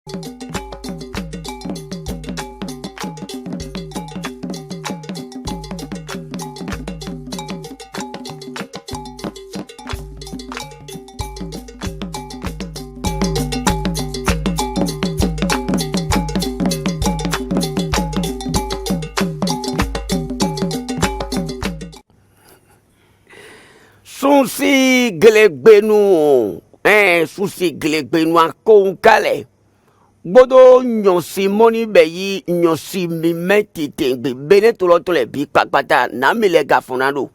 Souci glegbenu, souci glegbenu a konkale. Bodo nyonsi moni beyi nyonsi mi meti tengbe bene tolotole bi pakpata na mile gafonado.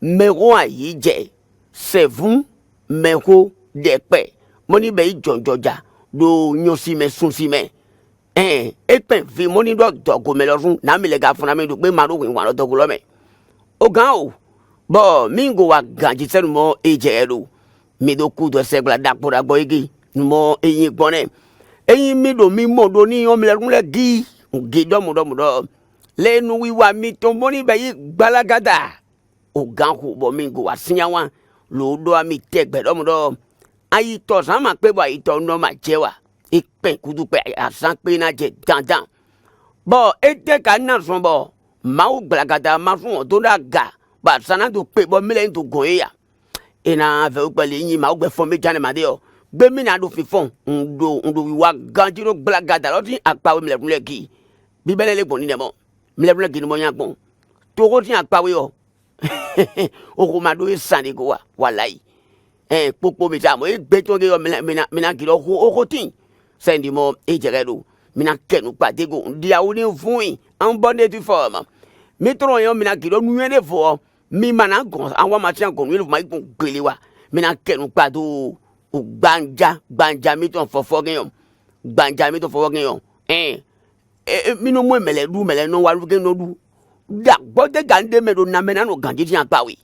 Mero a yije, c'est vous, mero depe. Moni beyi jonjoja, do nyonsi me souci me. Epen vi moni do dogo melorun na mile gafoname do be maru winwano dogo lome. Ogan o. Bon, mingo wa ganji se numo ejero. Mido kudo segla dakpora boyegi. Numo eyi gbone. Eyi mido mi modo ni omle runle gi. Gido mudo. Le nu wiwa mi tomboni bayi balagada. O ganku bo mingo wa sinyawan. Lo do ami tegbe do mudo. Ayi to sama pe bo ayi to no ma jewa. Ipen kudu pe asan pe na je dandan. Bon, ete ka na son bo. Mau balagada ma fun do da ga. Ba sana do pe bo mile to goya ina ve upele yin ma ogbe fon me jane made o gbe mi na do fifon ndo wiwa ganjiro glagada lo tin apawe mile runle ki bibele le gbon ni mo mile runle ki ni mo yan gbon to ko tin apawe o o ko ma do sani ko wa walai popo mi ta mo gbe to ge o mina ki lo o ko tin sendi mo ejere do mina kenu pade go ndi a oni fun an bonde tu forme mi tro yo mina ki lo nuene fo mi mana gon awon ma ti an gon ni ma igun gbele wa mi na kenu pado o gbanja mi ton fofo gen yo gbanja mi ton fofo gen yo mi no mo mele no wa ru gen no du da gbode gande me do na me na no ganji ti an pa we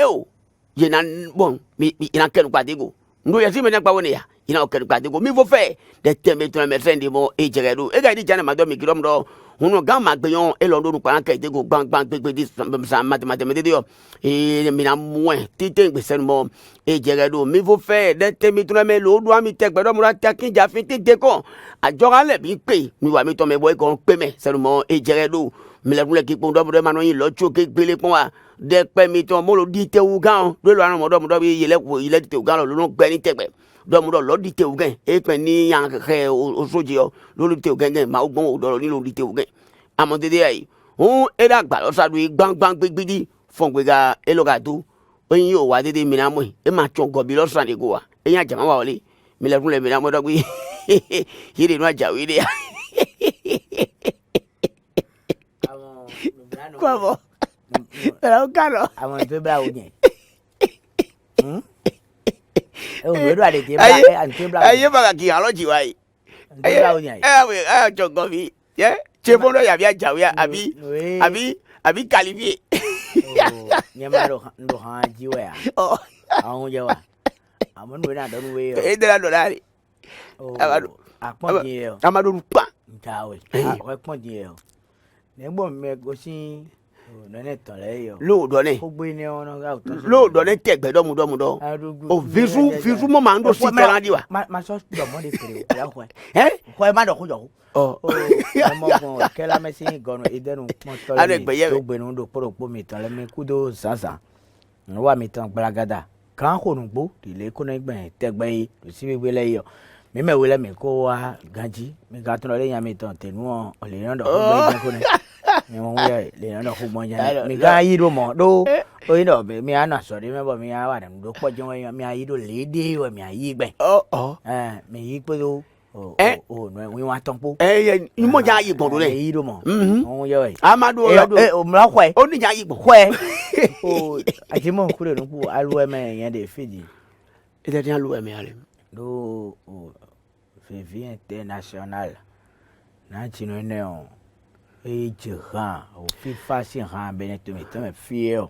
o ye na bon mi ina kenu pade go ndo ye si me na pa woni ya ina o kenu pade go mi fo fe de teme to me send mo e jere do e ga di jana ma do mi kilo mdo uno gama gbeyon e londo pa kan ke go gbang gbegbe di sa mathematique yo mi na moins tite gbese mo e jere do mi fo fe de temi to me lo do ami te gbedo mo ra ta kin ja fin tite ko ajora le bi pe mi wa mi to me boy ko pe me se mo e jere do mi le ki pon do mo no yin lo chu ke gbele pon wa de pe mi to mo lo di te u gan do lo ran mo do bi ile ko ile di te u gan lo no gbe ni tegbe do mo do lo di te u gan e pe ni yan ke o soji o lo di te u gan ma o gbon o do ni lo di te u gan amodede ai o era gba lo sadu gbangban gbegbidi fon gbega elogadu oyin o wa dede mi na mo e ma chon gobi lo san go wa eyin ajama wa ole mi le fun le mi na mo do gbe yire nu ajawe de Como? Pero caro. Àwọn tó bra o yen. E o do ade ti bra anti bra. Aye ba ki aloji wa yi. Bra o yen. We chon gobi. Yeah. Chebono ya bia jawe abi qualifié. Ni ma ndo han jiwe ya. Àwọn je wa. Àwọn no na do we. E de la dollar. Apon je o. Amado pa. Ntawe. Apon je o. Negbo me go sin no ne tan le yo. Lo do ne. Ko gbe ni ona ga to. Lo do ne tegbe do mu. O visu mo ma ndo si tan di wa. Ma so do mo de kere o ya ko. Ko ma do ko jo. Mo ko ke la me sin gonu idenu mo to le. To gbe nu do poro mi tan le mi kudo sansan. No wa mi tan gbagada. Kan ko nu gbo ile ko na gbe tegbe yi lo si gbegbe le yo. Mi me wele mi ko wa ganji mi ga tun le yan mi tan tenu o le yan do gbe ko ne mi won we le yan do ko mo yan mi ga yi do mo do o yi do be mi ana so de me bo mi a wa dem do pojo wọn mi ayi do le de we mi ayi gbe mi yi pe do no wi wa tan po ni mo ja yi gbon do le yi do mo won ye we amadu o o mra kwe o ni ja yi gbon kwe o ajimo kure no pu alu me yan de fidi e de yan lu me ale do Février international na chino ne o e jiran o FIFA si han beneto mi tan fiel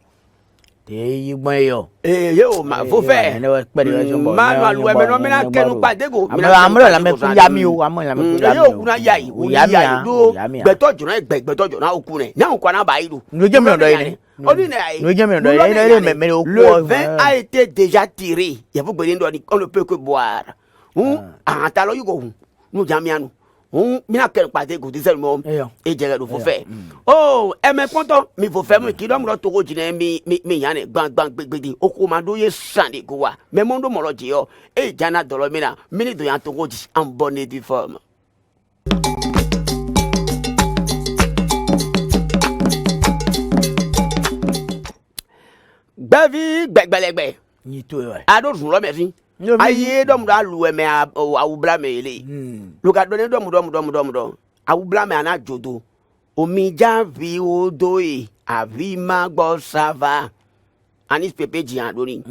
te yi gbon yo ye o ma fo fe ma ma lu me no mi na kenu pade go amro la me ku ya mi o amro la me ku ya mi o kuna ya yi o ya yi do gbetojo na gbetojo na oku ne na nko na ba yi do no je mi odo yi Odi ne ai. No je mi odo yi me o le vin a été déjà tiré. Il faut que on ne peut que boire. ata lo yugo nu jamianu mina kere pate go disel mo e jere do fo fe oh e me ponto mi fo fe mo ki do mo to go jine mi yan gbangban gbegbedi oko ma do ye sande go wa me mo ndo mo lo ji o e jana do lo mina mini do yan to go ji am bonne di forme Bavi gbegbelegbe ni to e ado sun lo me fin aye dom do alu me awubla me ile luka do ne dom awubla me ana jodo omi ja vi odo e avi ma gbo sava anis pepe ji an lori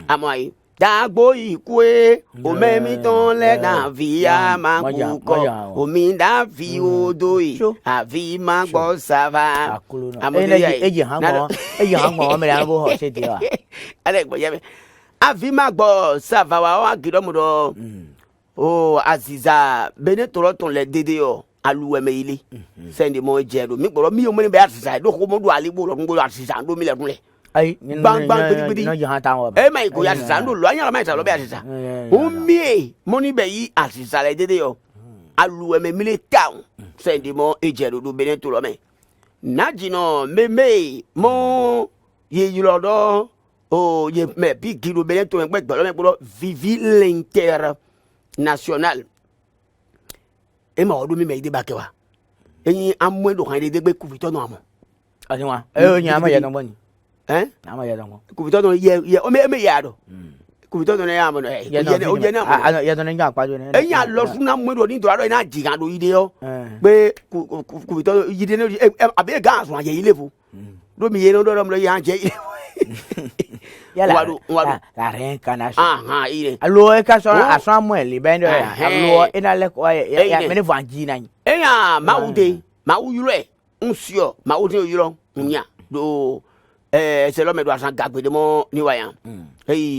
amoy dagbo ikwe o me mi ton le na vi ama kuko omi da vi odo e avi ma gbo sava amoy eji hango me la bo ho se ti wa ale gbo ye avima gbo sava wa agidomudo o aziza bene toroton le dede yo aluwe me ile send mo jero mi gboro mi o mo ni be aziza do ko mo do alibo lo ngbo aziza ndo mi le dunle ai bang gbidi no jahan ta wo e mai ko ya aziza ndo lo anya la mai ta lo be aziza o mi mo ni be yi aziza le dede yo aluwe me mi le town send mo ejero do bene to lo me najino me mo ye yulodo oh, ye me bi gilo bele to ngbe gbolo me gbolo vivi l'international e ma odo mi me ide bakewa eyin amwedo kan ide gbe kuvito no amo ani wa o nya ma ye no boni ama ye no kuvito no ye o me ya do kuvito no ya amo no o ye na amo ye no nya pa jo ne eyin a lo fun na mwedo ni to ado na jigan do ide yo pe kuvito ide no abe ga asun aye ile fu do mi ye no do mo ya je la réincarnation ile allo e ka so aso amueli bendo allo ina le ko ya me ne vanji na eya maude mauyure nsio maude oyuro nya do se lo me do asan gagbede mo ni wayan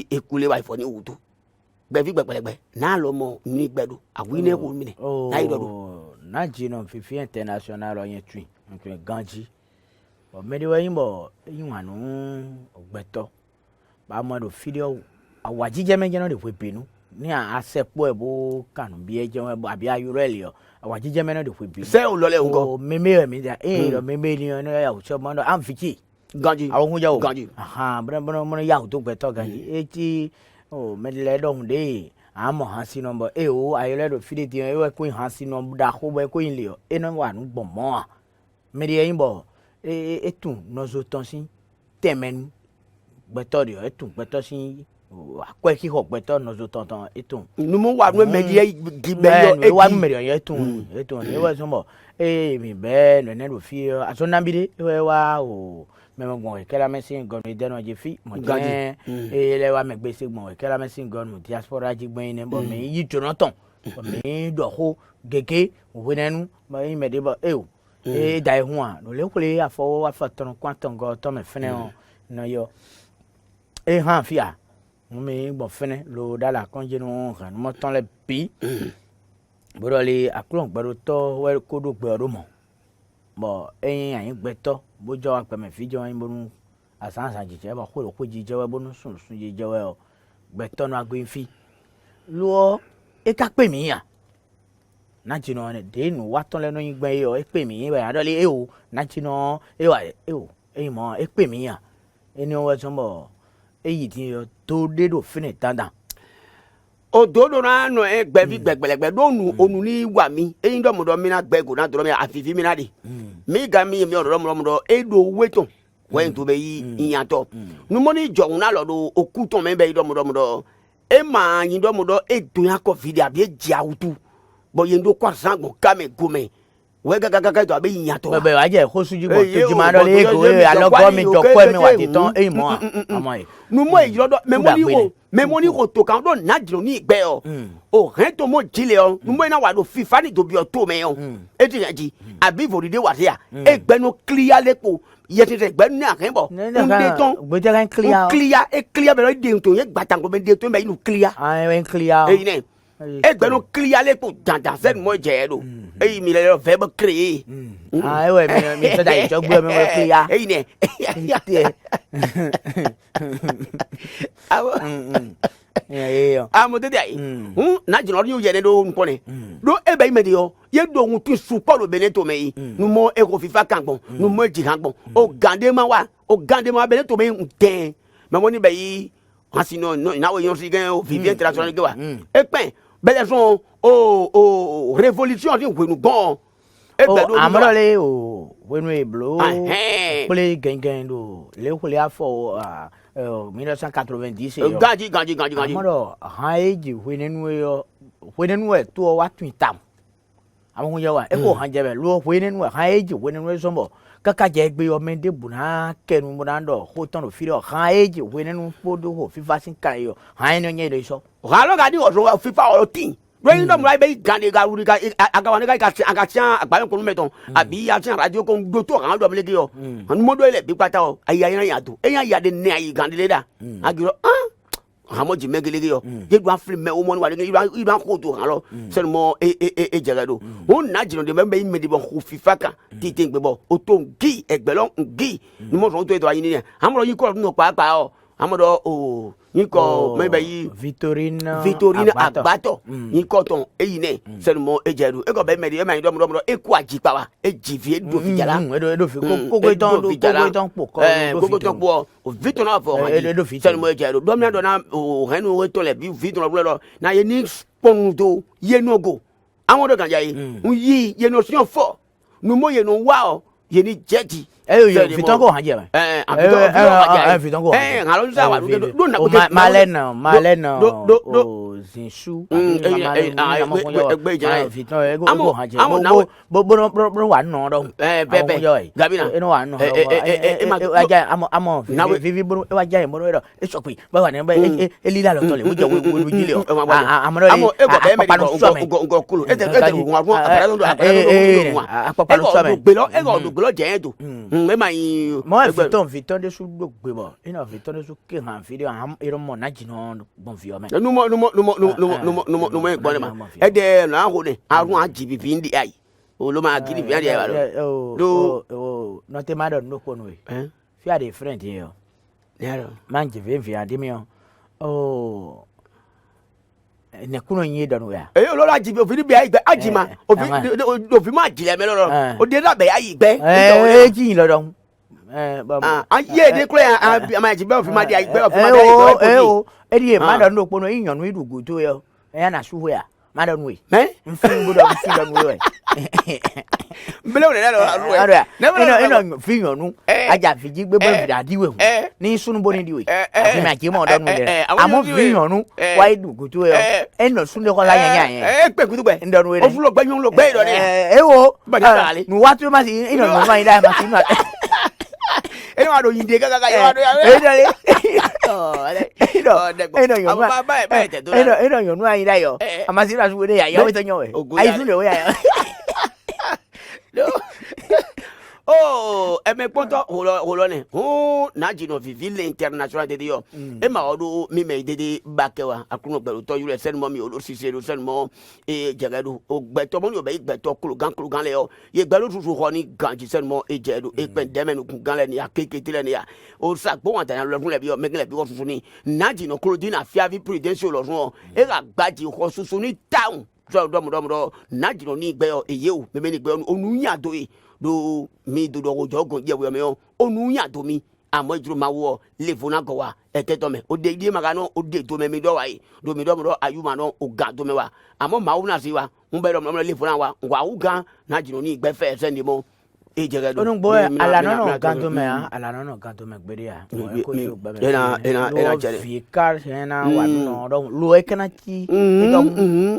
ekule wa ifo ni wudu gbevi gbegbelegbe na lo mo ni gbedo awi ne ko mi ne na idodo na jino fifi international o yen twin npe ganji o me de wa yin bo yin wa nu ogbeto ba mo do video awajije me jeno de febinu ni asepo ebo kanu bi eje won ebo abi ayureli o awajije me no de febinu se o lole ngo meme mi da lo meme ni no ya o so mo do amfiki ganji awon hunja o ganji bro mo ya o to gbeto ganji eti o me le dohun de amo han si number o ayele do fide ti e ko han si number da ko be ko yin le o e no wa nu gbon mo me de yin bo etun no zo ton sin temenu gbeto de etun gbeto sin akwe ki ho gbeto no zo ton etun nu mo wa nu me di gibe yo wa me de etun e wa so mo mi be no ne do fi aso na bi de we wa o me mo gbon ke la me sin gon de no je fi mo je le wa me gbe se gbon ke la me sin gon mo diaspora ji gbon ni bo mi yi Jonathan mi do ho gege wo nenu ma me de bo dai huan no le kule afo wa fatron kwanton go to me fene o no yo han fia mi bo fene lo dala konje no kan mo ton le bi bodo le akulon gbero to we kodo gbero mo bo ayin gbeto bojo ape me fi jo yin bonu asan jije ba ko jije we bonu sun jije we o gbeto no agbin fi lo e ka pe mi ya na jino ne de nu wa ton le no yin gbe yo e pe mi ba do le o na jino wa mo e pe mi ya eni o we so mo eyi ti yo to de do fini dandan ododo na no gbevi gbegbelegbe do nu onu ni wa mi eyin do mo do mi na gbego na do mi afifi mi na de mi ga mi odo mo do edo weton we to be yin to nu mo ni jo na lo do okuton me be do mo do e ma yin do mo do edo ya ko video abi eji awutu bo yin do kwa sango kame gome we gaga to abi yin to be wa je ko suju bo to ji ma do le go alogo mi jo ko mi wa ti ton mo amo e nu mo e yodo memoni ko to kan do na jiro ni igbe o hen to mo jile o nu mo na wa do fifa ni to bi o to me o e ti ji abi voride wa se ya egbe no clear lepo ye ti egbe ni akan bo nde ton gbe je kan clear be lo de to ye gbatan ko be de to me inu clear en clear e ni egbe no clear lepo dandan se mo je do e mi le fe bo créer we mi so da ijo gbe mi we clear e ni mo tete ayi na jino ni yene do nkone do e be me de yo ye do un tu support lo Beneto me yi nu mo e ko fifa kangbon nu mo ji kangbon o gande ma Beneto me nten me mo ni be yi asino na we yon si gen o Vivier international ge wa e pen bele son o révolution ni we nu gon e be do amrole o when we blow play gang do le ko le afo 1990 ganji amaro haiji wenenwe to wa twitam amon ye wa e ko hanje be lo wenenwe haiji wenenwe sombo kaka je gbe o mende buna kenu munando ho ton fi ro haiji wenenu podo ho fifa sin kan yo haino nye le so halo ga di o so fifa o tin When you are very gandhi, Agacha, Bayon Meton, Abi, Radio Con, go to around Dominico, and Model, Big Patao, Ayayatu, Aya the Nay Gandileda. I go, how much you make a little? You don't free me woman, you don't go to Hello, send more a Jagado. One natural, remember in Medibo who Fifaka, Titing Bebo, Oton Gi, Egbelon, Gi, no more to it. How much you call no Papa? Amado o niko maybe Victorina Agbato niko ton eyine selmo ejeru e go be me e ma ndo e ku ajipa wa e jivie do fijala do fi ko ton po o Victorina fo selmo ejeru do mi na o henu we to le bi Victorina lo na ye ni spondo ye no go awon do kan jaye yi ye no sion fo nu mo ye no wa o ye ni jeji Viton go hanje ba Viton go ngalo za wa do na Malena Zinshu Viton go hanje bo wa no do bebe gabina eno wa no aja amo vivi bo wa ja mo do e so pe ba wa ne ba e lila lo to le wo je wo jile o amo e go be me go kulu e te wa ro apara lo so me e go do gbelo je do me ma yin mo Viton de su do gbe mo ina Viton de su ke han video am iro mo na jino bon fi o me no mo e gbon ma e de na ho ne arun ajibibi ndi ai o lo ma gidi bi ai ba do no te ma do no ko no e fi a de friend here yeah man jive fi ade mi o ne kuno nyi do no ya lo la jibi o fi bi ai gbe ajima o fi ma jile me lo o de la be ai gbe ji lo do ye de kle ama jibi o fi ma de ai gbe o fi ma de ai gbe o edi ma do no pono yin yonu idugu to yo na su ho ya ma do no we mfin go do mfin do no we mbele o le no fin yonu aja fiji gbe bo vida di we ni sunu bo ni di we afi ma ki mo do no de amo fin yonu wa idugu to yo eno sunu ko la yan pe kutu gbe ndo no we o fu lo gbe yun lo gbe do ni wo nu wa tu ma si ino no ma ida ma si ma eno ado yinde gaga yo ado eno yo no ai dayo amasira su de ya yo to nyo ai su le we ya oh me ponto holo ne na jino Vivier international de yo e ma odo mi me de bakewa akuno gbero to yure sen mo mi olo sise sen mo e jagado o gbeto mo ni o be gbeto kulu gan le yo ye gbero susu ho ni ganji sen mo e jedo e pen deme nu gan le ni akeke tele ni ya o sa gbo wan tan lo fun le bi o me le bi o susu ni na jino kulu di na fiavi prudential lo sun e ga gbaji ho susu ni town do na jino ni gbe o eye o me ni gbe onu yan do e do mi do jogo je we me onu yan do mi amo ijuru ma wo le fona go wa eteto me o de magano o de to me mi do wa yi do mi do mo ayuma no o ga do me wa amo ma wo na si wa nbe do mo le fona wa wa u gan na jinu ni igbe fe se ni mo e je ga do onu gbo ala no gan to me gbere ya ko ni o gba me ena jere fi car ena wa no do lo e kana ti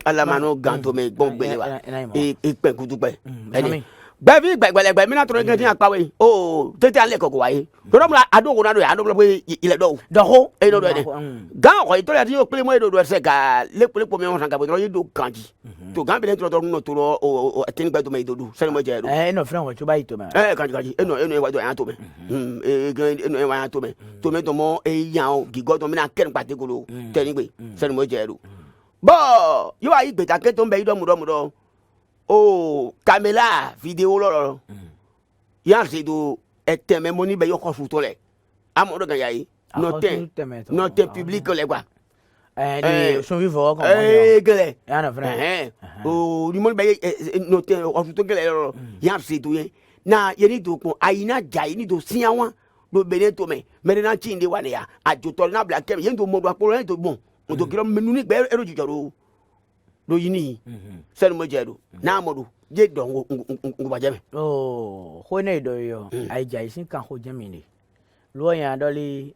ala ma no gan to me gbon gbere wa e pe kutu pe eni Baby, gbẹgbẹlẹgbẹ mi na tọrọ gẹdin apawe o tètè alẹ kọkọ waye tọrọ mu ado wona do ya ado pé ilẹ do dọho e do de gan ko ito ya ti yo pele mo e do se ga le po mi won san ga bo yo do kanji to gan bele tọrọ no tọrọ o tin gbe do me do se mo je do no friend wo to ba ito me kanji eno wa do ya to me eno wa ya to me to mo e yan o gigo to mi na ken pate golo te ni gbe se mo je do bo yo ayi gbe ta ke to be ido mu do oh Camela vidéo lolo ya se do eteme moni be yo ko futo le amodo ga yayi no te public le kwa Ni son vivant comme gele ya na frère o ni mo be note o to gele ro ya se to yen na ye ni to ko ayina jai ni to siawan do bene to me na chinde wa ne ya ajoto na bla kem yen to mo do apolo yen to bon o to kiro menu ni gbe ero jijoro do yini sel mo jedo na modu je do ngba jame ho ne do yo ai jai sin kan ho jame ni lo yan do le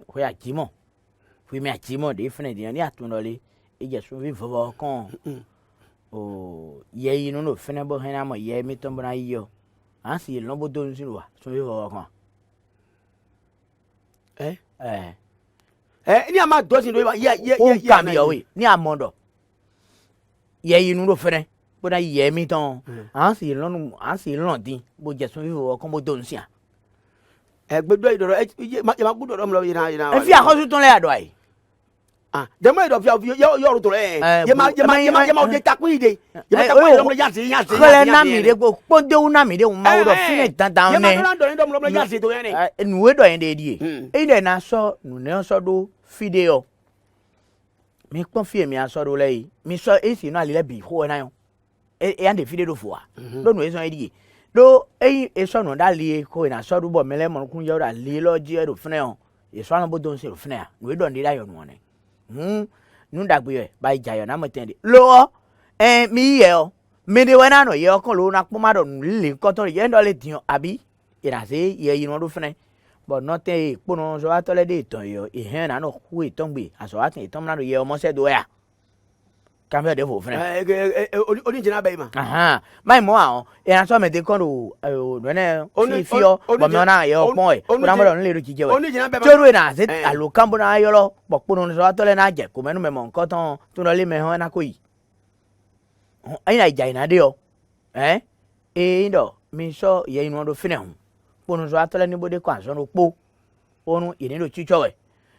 ho ya jimo fi me jimo de fene de ni atun do le e je so vi vovo kan o ye yin no fene bo hen amo ye mi ton bra yo ansi lo bo do nsin wa so vi vovo kan ni ama do sin do ye kam yo we ni amondo ye yin no fene bo na ye mi ton ansi lo din bo je so vi vovo kan bo do nsin gbedo idoro ma gudo do mlo ina e fi akosu ton le ado ai jama ido fi yo ro to le ye ma de takun ide ye ma takun lo mlo ya se kole na mi de po de una mi de ma wo do fine tantan ne ye ma do mlo ya se to ne nu we do yen de die e de na so nu ne so do video mi pon fi mi aso do le mi so e si no ale bi ho na yo e an de video do fo a do nu e so e die do e so no da le ko na so do bo mele mo kun yo da le lo je do fine o e so na bo do se do fine a nu we do ndi da yo nu ne nu dagbe e ba jayo na mo tende lo mi ye o mi de wena no ye o kan lo na poma do nu le nkan ton ye ndo le din abi ira se ye yin do fine but not e pono so atole de ton yo e hen na no ku e ton gbe aso atin ton na do ye o mo se do ya kambe de fo fine oni jina be ma mai mo a o e na so me de kon do no ne fi o bo me na ye o pon e na mo do le ro jije we toru e na se alo kambo na yo lo bo pono so atole na je ko me nu me mo nkan ton tun lo le me ho na ko yi ai na ja ina de o ndo mi so ye inu do fine hun pono so atole ni bode kwa so no po onu ine do chicho we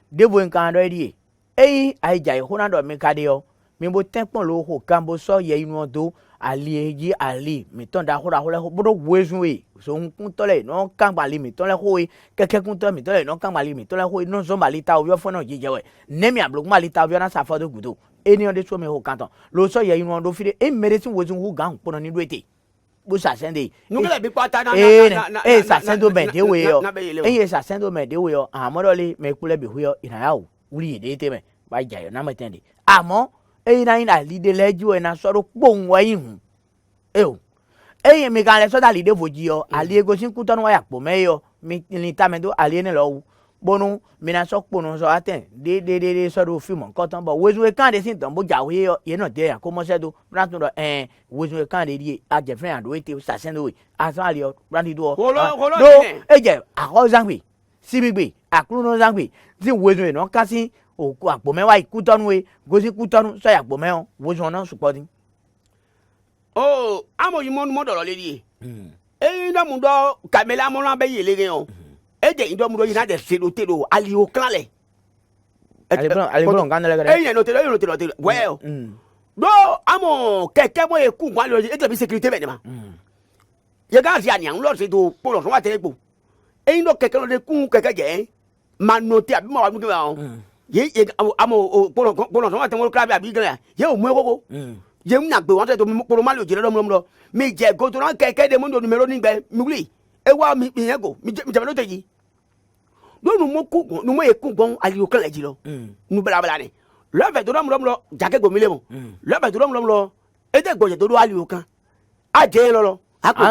debo nkan do ri ai ja ho na do mi ka de o mi bo tenpon lo ho kambo so ye inu do ali mi ton da hora hora bodo wezun we so nkun tole no kan gbali mi ton le ho keke kun to mi tole no kan gbali mi tole ho no so mali ta oyo fo no jije we nemi ablok mali ta oyo na sa fo do gudo eni on de so me ho kanton lo so ye inu do fire e mere tin wezun hu gan pono ni do ete bo sa sende nugele bi pata na sa sendo me de we yo sa sendo me de we yo amodole me kule bi hu yo ina ya o uri de ete me ba jayo na me tende amo ina lide leju na soro pohun wa yin mi kan le so da lide foji yo ali ego sin ku tonu wa yapo me yo mi ni ta me do ali ni lo bonu mi na so ponu so aten de so do film nkan tan bo wezu e kan de sin tan bo jawe yo ye no de ya ko mo se do brand do wezu e kan de die a je friend do ete sa sen do we asan ali yo brand do do eje ako zangbe sibigbe akuru no zangbe tin wezu e no kasi oku àpò mẹ́wàá ikú tọ́nu we gosi kú tọ́nu sọ àpò mẹ́wàá wo sọ náà sùpọ̀ ní. Amo yi mọ́nu mọ́ dọ̀rọ̀ lédi eyi dọ́ mu dọ́ kàmẹ́lẹ́ amọ́nà bẹ́ yẹlé yẹn o eje yi dọ́ mu dọ́ yìí náà dẹ̀ se do te do ali o kan lẹ̀. alibolo nkan lẹ gẹrẹ. eyi yẹn n'o te wẹ́ẹ̀ do amo kẹ̀kẹ́ mọ́ ye kú gbọ́n alẹ́ ebi sécurité bẹ̀ ni ma yẹ ká si àníyàn lọ́ọ̀ se to kpọ̀lọ̀ sọ́wọ́ àtẹ̀lẹ́ kpọ̀ eyi dọ́ kẹ̀kẹ́ lọ́ọ̀ de kú kẹ̀kẹ́ jẹ́ ma note àbí ma wà mí kí ye amo pono so ate mo krabi abi gan ye o mu ekoko ye na gbe won se to poro mali o jere do mo mi je go to ran keke de mo do numero ni gbe mi wuli e wa mi yen go mi je lo teji do nu mo ku nu mo e ku gon ali o kan leji lo nu bla bla ni lo fe to mo jake go mi le mo lo fe to mo e de gboje to do ali o kan a je lo akpo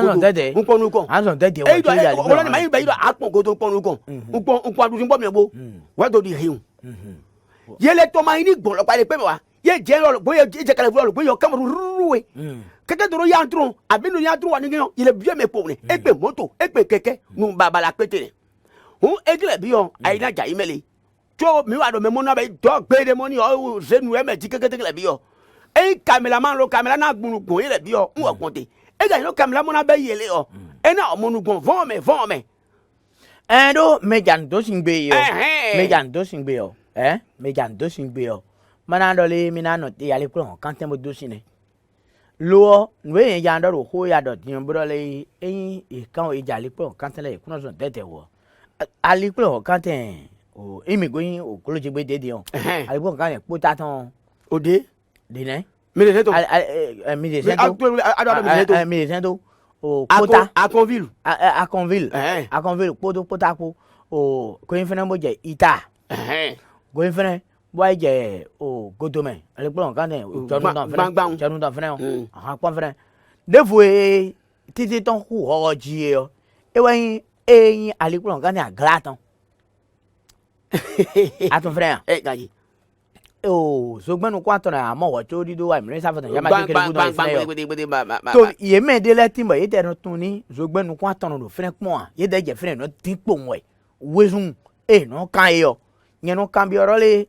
nponu kon anso dede wo to ya le o lo ni ma yin be ido akpo go to nponu kon npo adu npo mi gbo we do di heun yele to ma ini gbon lo pa le pe wa ye je lo boye je kale lo boye kamaru ruwe keke doro ya ntron abinu ya ntron wa ni gan yele bi me po ni e pe moto e pe keke nu baba la pete hun egle bi on aina ja imele to mi wa do me mo na be do gbe de mo ni o se nu e me ji keke egle bi o e cameraman lo camera na gbun yele bi o nwo konte e ga no camera mo na be yele o e na mo nu gbon von me do mejan do singbe yo mejan do singbe yo mejan do singbe yo mana do le mi na no te ale ko kan te mo do sine lo nwe yen jan do ho ya do tin bro le e kan o ija le ko kan te le kuno so tete wo ali ko kan te o imi goyin o kolo jigbe de dion alibo kan le pota ton ode de ne mi de seto mi de seto o pota à Conville à Conville pota ko o goyin fene mo je ita goyin fene boy je o godome alibo kan ne jonu don fene aha pon fene devou titi ton ku ho ji e wen eyin alibo kan ne aglaton a ton frère gaji o so gbenu kwa ton na mo wo to di do wa mi sa fotan ya ma kekere ku don frère to ye me de leti mo ye de no tun ni so gbenu kwa ton no frère pon ye de je frère no tin po we wesun no kan yo yen no kan bi oro le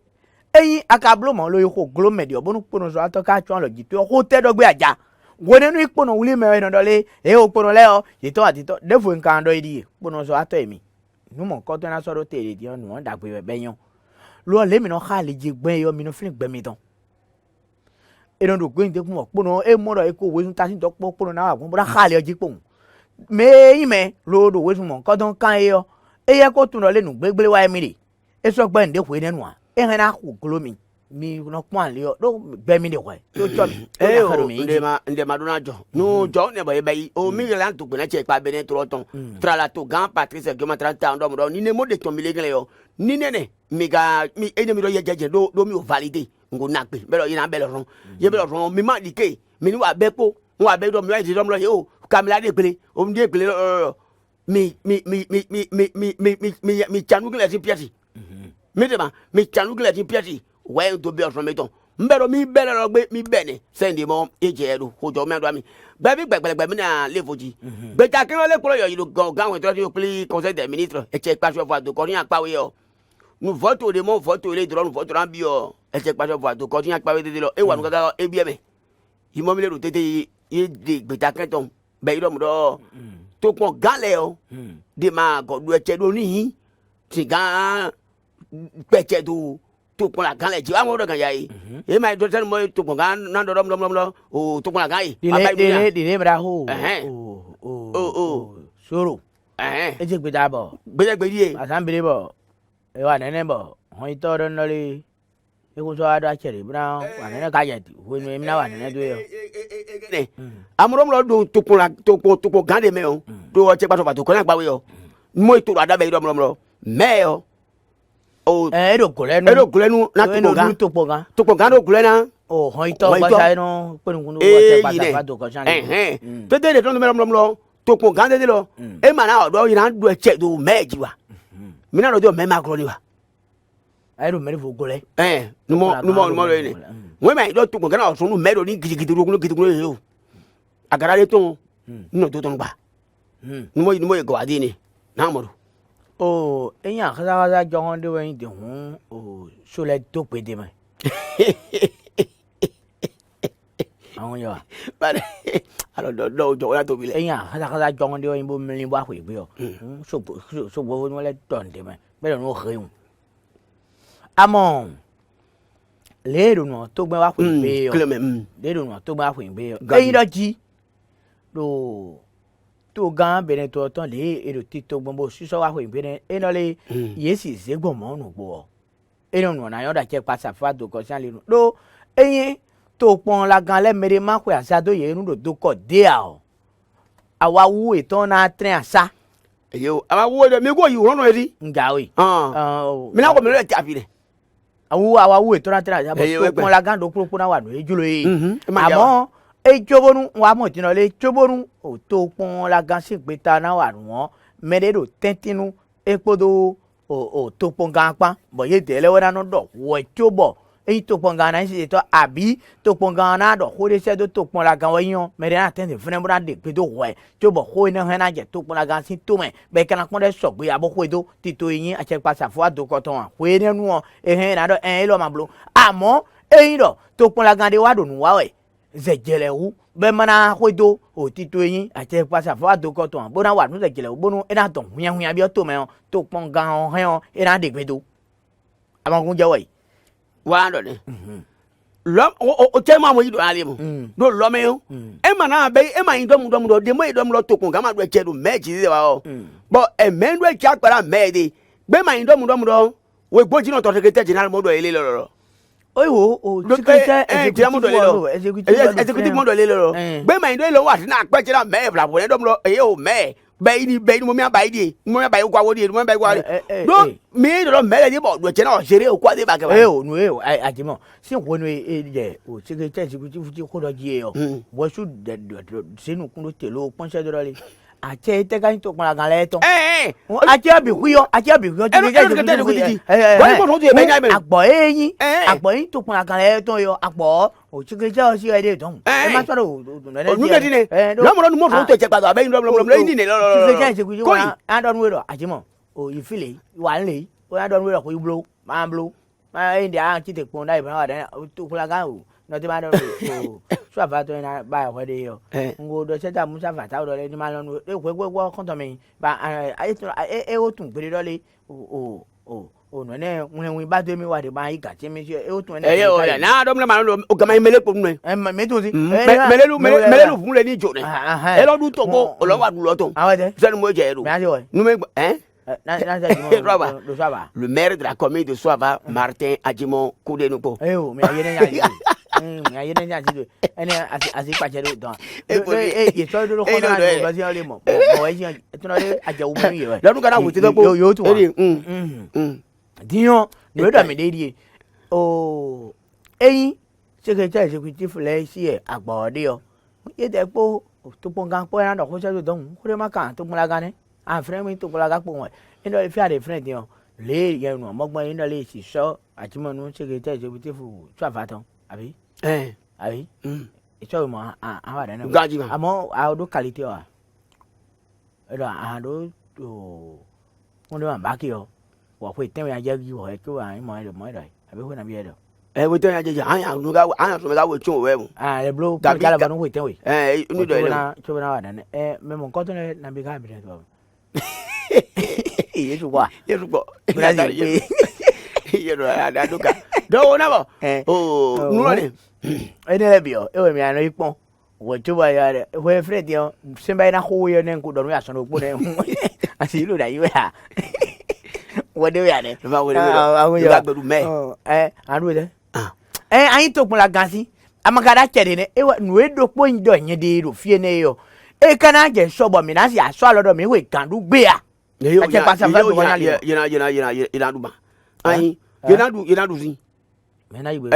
eyin akablo mo lo yo ko glo me de obonu pono so atoka chon lo ji to ko te dogbe aja wo nenu ipono wuli me no dole o pono le o ye to ati to defo nkan do idi pono so ato emi nous mon quand on a sorti télé dit nous on d'agbe beyon lo le mi no khali jigben yo mi no fin gbe mi ton e don do gbe nde kun mo no e mo ro e ko we sun ta sin to po na wa gun bra khali o jipon me yin me lo do we sun mo kan don kan yo e ye ko tun lo le nu gbegbele wa mi re e so gbe nde ku e nenu a e han na ku glo mi no pon le do gbe mi de ko to cho mi e o nde ma dona jo no jo ne ba e bayi o mi la to gbe na che pa be ne tro ton tra la to gan Patrice que ma 30 ans do ni ne mo de ton mi le gele yo ni ne mi ga mi e ne mi do ye jeje do mi o validate ngo na pe be lo yin na be lo ron ye be lo ron mi ma di ke mi ni wa be po wa be do mi wa di do mi lo ye o kamila de pele o mi de pele mi chanu gele ti piati mi de ma mi chanu gele ti piati we do be from meton mbero mi bele lo gbe mi bene send mo eje do hojo me do mi gbe bi gbegbe mi na le foji gbe ta kin le kuro yo yi gan we to ti pli conseil des ministres e che pa so fa do ko ni apa we yo nu vote de mo vote le dro nu vote ran bi yo e che pa so fa do ko ni apa we de lo e wa nu ga e bi e me yi mo mi le ro tete yi de gbe ta kin ton be ro mo do to pon gale o de ma go du e che do ni ti gan peche do to pon la gan le ji wa mo do gan ya yi e ma do sen mo to pon gan na do lo o to pon la gan yi di bra ho soro e je gbe da bo gbe die asan bere bo e wa nene bo hon ito do no le e ko so ado achere bra wa nene ka je ti wo mi na wa nene do yo amuro mo do to pon gan de me o do o che pa so fa to ko na gba we yo mo ito ada be do mo me yo o do gulenu na to pon gan do gulena o hon ito ba sai no pe nu wa che pa ta do ko chan to de to me lo to pon gan de lo e ma na odo yin na do che do meji wa mi na do me ma kro ni wa ai do me fo gule nu mo lo ni we ma do to pon gan o so nu me do ni gidi yo agara le to no to ton ba nu mo ye go adini na mo o eyan khaza jogon de wen de hun o so le to pe de me awon yo ba alo do jo la to bi le eyan khaza jogon de wen bo mi bo akwe gbe yo so bo mo le ton de me be no he un amon le ro no to gbe wa kwe gbe yo le ro no to gbe wa kwe gbe yo eyin do ji do to gan bene to ton le ero tito gbombo siso wa ho bene eno le yesi se gbomo nu gbo eno nu na yo da che pasa fa do ko san le nu do eyin to pon la gan le mere ma ko asa do ye nu do ko de a o awa wu eton na tren asa yo awa wu de me go yi ro no eri nga we mi na ko me le ti afi de awa wu eton na tren asa bo pon la gan do pro na wa nu ejulo yi amo ejobonu wa mo tin le ejobonu o to pon la gan si gbe ta na wa won merero tentinu epodo o to pon gan pa bo ye de le wa na do wo ejobo eyin to pon gan na si to abi to pon gan na do ho de se do to pon la gan wa yan mere na ten fun bra de pe do wo jobo ho na he na je to pon la gan si to me be kan pon de so gbe abo ho do ti to yin a che pa sa fo ado ko ton wa ho ne nu o e he na do lo ma blo amo eyin do to pon la gan de wa do nu wa we zejele wu be mana hodo o tito yin ate pasa fo adoko to bo na wa nu zejele wu bonu e na ton huyan bi o to me o to pon gan o he o e na de gbedo amagun je we wa do ni lo o te ma mo yido ale mo do lo me o e ma na be e ma yin dom do de mo idom lo to kun ga ma do che do meji de wa o bo e men do che akpara me de be ma yin dom do we boji no to secretary general mo do ele lo o secretary executive mo do ele lo gbe ma ndo lo wa na pe ti na me bla bo do mo e o me be ni mo mi aba idi mo mi aba yi kwa wo di mo mi aba yi kwa do mi do me le di bo do che na o sere o kwa de ba ke ba o nu ajimo si wo nu je o secretary executive ti ko do ji e o wo su de sinu kun lo te lo pon se do le ache te kan to kwa gan le ton ache abi kuyo ti je agbo eyin to kwa gan le ton yo agbo o secretary o si e de ton e ma so do nu ke dine lo mo nu mo fo to che pa abe lo ni ne lo secretary executive wa andon we do ajimo o ifile wa nle o andon we do ko iblo ma blo ma e dia ti te pon dai ba wa de to kwa gan o no te ma do so ava to na ba ho de yo ngo do se ta musa fa ta do le ni ma lo e wo kon to mi ba e o tun pere do le o no ne won ba do mi wa de ba yi ka ti mi se e o tun e yo ya na do mi ma lo o ga ma mele po nu me to si mele fun le ni jo ne e lo du to ko o lo wa du lo to se ni mo je ru nu me le maire de la commune de Soava Martin Adjimon Koudenoupo me ayé ní àti ẹni àti pàṣẹ don e so do ko na do si ole mo mo e si tun ole ajewu mi ye lọ́dún kan wo ti to po yo tun diyan no do mi dey o eyin secretary executive le si e agbo de o ye de po to pon gan po na do ko se do don ko de ma kan to mula gan ni a friend mi to mula ga po won e do fi ade friend yan le ye nu mogbon yin do le si so Adjimon nu secretary executive tu afatan abi abi ito mo awa da na amo a do quality o do a do to won do ba ki o wo pe ten ya je gi o e ko an mo do abi ko na bi do we ten ya je an nu ga an so me ga we tun we mu le blo ga la ba no we ten we nu do na cho na wa da ne me mo ko to ne na bi ga bi de to yesu kwa brazil ye do ada do ka do na bo nu lo ne ene le bio e mi ano ipon wo tuba ya re we fred yo semba na ho yo ne ku do ya so no po ne asi lu da yi ya wo de ya ne ba wo de ga gbedu me anu de ayin to pon la gansi amakada chere ne e nu e do po ndo yen de ro fie ne yo e kana je so bo mi na si aso alodo mi we kan du gbe ya ye na du ba ayin ye na du sin me na yiwe